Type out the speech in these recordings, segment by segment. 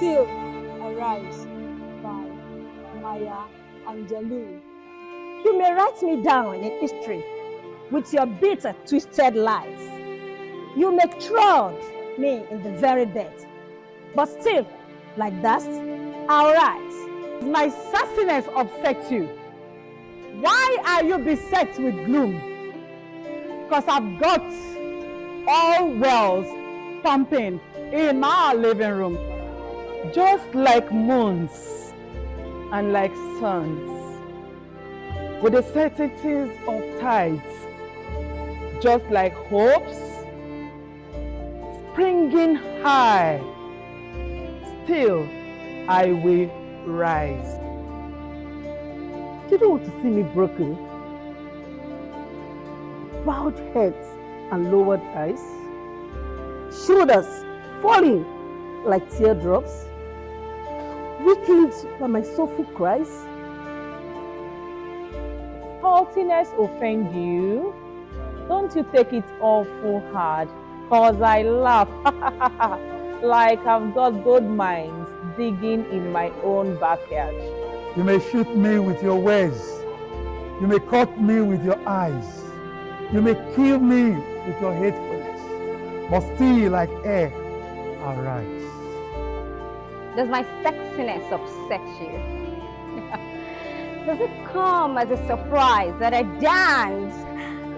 Still Arise by Maya Angelou. You may write me down in history with your bitter, twisted lies. You may trod me in the very dirt, but still, like dust, I'll rise. My sassiness upsets you. Why are you beset with gloom? Because I've got all wells pumping in my living room, just like moons and like suns, with the certainties of tides, just like hopes springing high. Still, I will rise. You don't want to see me broken, bowed heads and lowered eyes, shoulders falling like teardrops, weakened by my soulful cries. Faultiness offend you? Don't you take it awful hard, cause I laugh like I've got gold mines digging in my own backyard. You may shoot me with your words. You may cut me with your eyes. You may kill me with your hatefulness. But still, like air, I'll rise. Does my sexiness upset you? Does it come as a surprise that I dance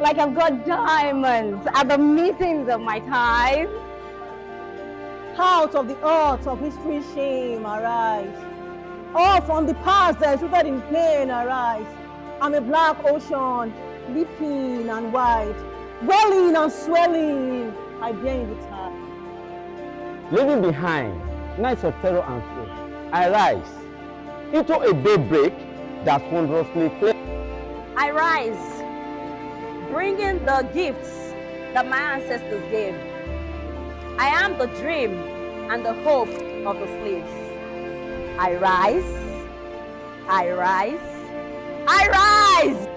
like I've got diamonds at the meetings of my ties? Out of the earth of history's shame, arise. Oh, from the past that is rooted in pain, arise. I'm a black ocean, leaping and wide, welling and swelling, I bear in the tide. Leaving behind nights of terror and fear, I rise into a daybreak that's wondrously clear. I rise, bringing the gifts that my ancestors gave. I am the dream and the hope of the slaves. I rise, I rise, I rise!